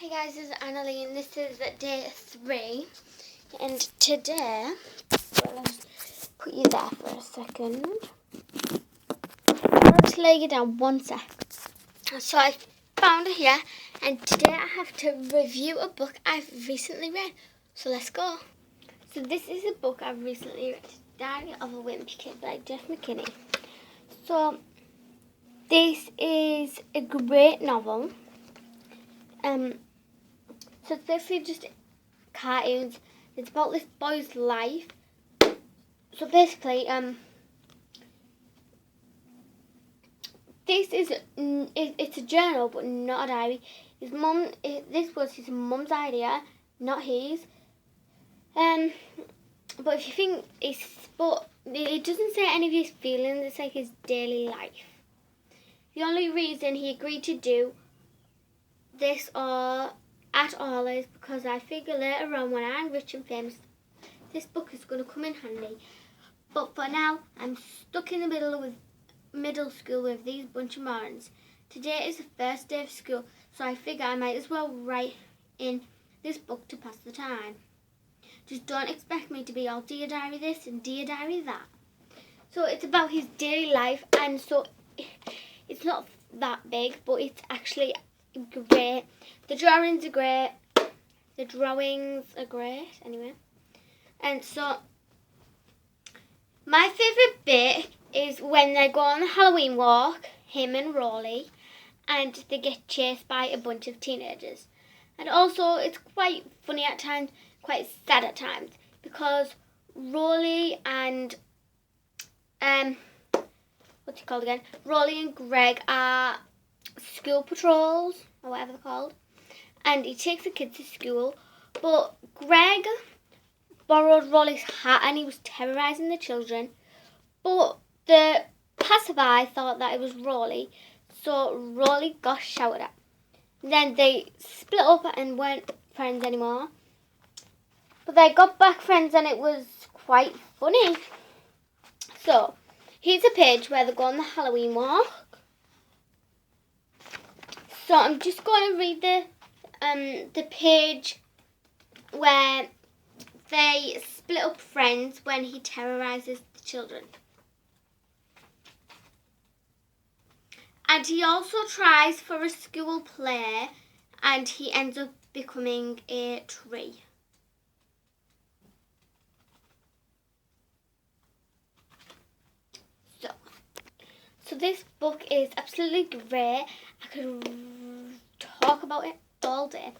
Hey guys, this is Annalie and this is day 3, and today, well, I'll put you there for a second. Let's lay you down one sec. So I found it here, and today I have to review a book I've recently read. So let's go. So this is a book I've recently read, Diary of a Wimpy Kid by Jeff McKinney. So this is a great novel. So it's basically just cartoons. It's about this boy's life. So basically, this is it's a journal, but not a diary. This was his mum's idea, not his. But if you think it doesn't say any of his feelings. It's like his daily life. The only reason he agreed to do this at all is because I figure later on when I'm rich and famous, this book is going to come in handy. But for now, I'm stuck in the middle school with these bunch of morons. Today is the first day of school, so I figure I might as well write in this book to pass the time. Just don't expect me to be all Dear Diary this and Dear Diary that. So it's about his daily life, and so it's not that big, but it's actually great. The drawings are great. Anyway. And so my favourite bit is when they go on the Halloween walk, him and Rolly, and they get chased by a bunch of teenagers. And also it's quite funny at times, quite sad at times, because Rolly and Rolly and Greg are school patrols, or whatever they're called, and he takes the kids to school, but Greg borrowed Rolly's hat and he was terrorising the children, but the passerby thought that it was Rolly, so Rolly got shouted at. Then they split up and weren't friends anymore, but they got back friends and it was quite funny. So here's a page where they go on the Halloween walk. So I'm just going to read the page where they split up friends when he terrorises the children. And he also tries for a school play and he ends up becoming a tree. So this book is absolutely great. I could talk about it all day.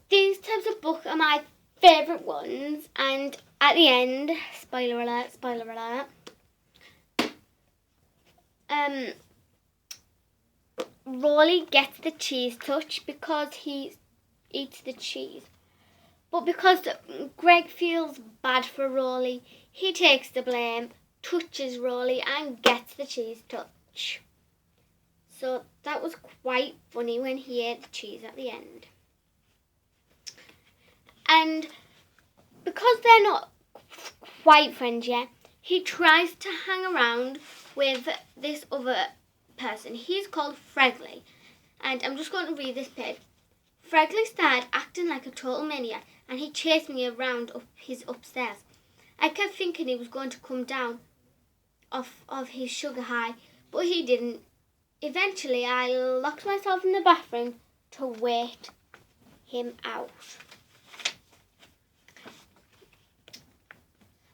These types of books are my favourite ones, and at the end, spoiler alert, Rolly gets the cheese touch because he eats the cheese. But because Greg feels bad for Rolly, he takes the blame, touches Rolly and gets the cheese touch. So that was quite funny when he ate the cheese at the end. And because they're not quite friends yet, he tries to hang around with this other person. He's called Fregley. And I'm just going to read this page. Fregley started acting like a total maniac and he chased me around his upstairs. I kept thinking he was going to come down of his sugar high, but he didn't. Eventually, I locked myself in the bathroom to wait him out.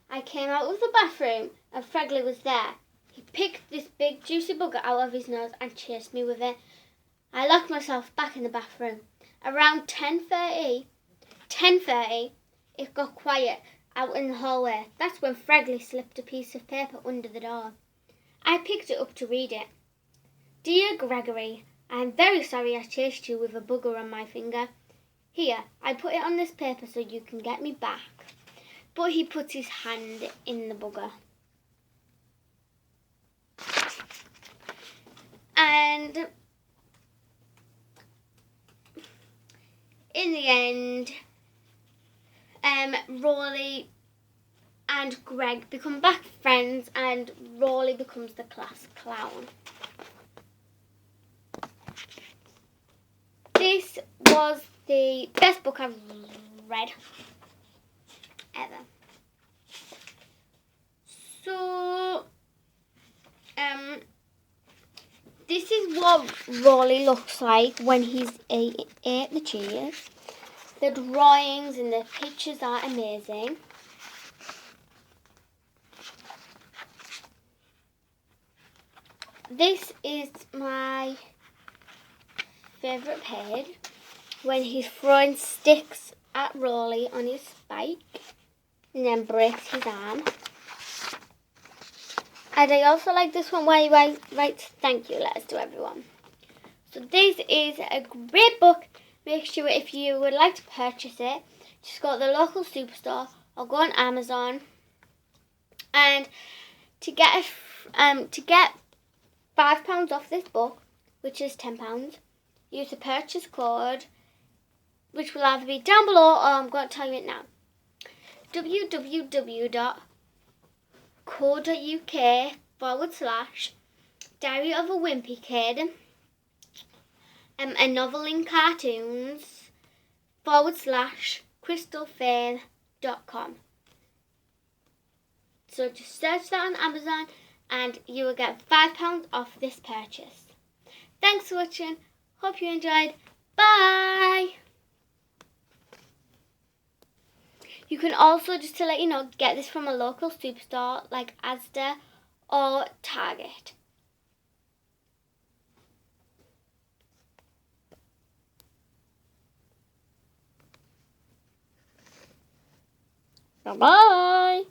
I came out of the bathroom and Fregley was there. He picked this big juicy bugger out of his nose and chased me with it. I locked myself back in the bathroom. Around 10:30, it got quiet out in the hallway. That's when Fregley slipped a piece of paper under the door. I picked it up to read it. Dear Gregory, I am very sorry I chased you with a bugger on my finger. Here, I put it on this paper so you can get me back. But he puts his hand in the bugger. And in the end, Rolly and Greg become back friends and Rolly becomes the class clown. this was the best book I've read ever. So, this is what Rolly looks like when he's ate the cheese. The drawings and the pictures are amazing. This is my favourite page when he's throwing sticks at Rolly on his bike and then breaks his arm. And I also like this one where he writes thank you letters to everyone. So this is a great book. Make sure if you would like to purchase it, just go to the local superstore or go on Amazon. And to get £5 off this book, which is £10, use the purchase code, which will either be down below or I'm going to tell you it now. www.co.uk/Diary of a Wimpy Kid, a novel in cartoons /crystalfair.com. So just search that on Amazon and you will get £5 off this purchase. Thanks for watching. Hope you enjoyed. Bye! You can also, just to let you know, get this from a local superstore like Asda or Target. Bye-bye!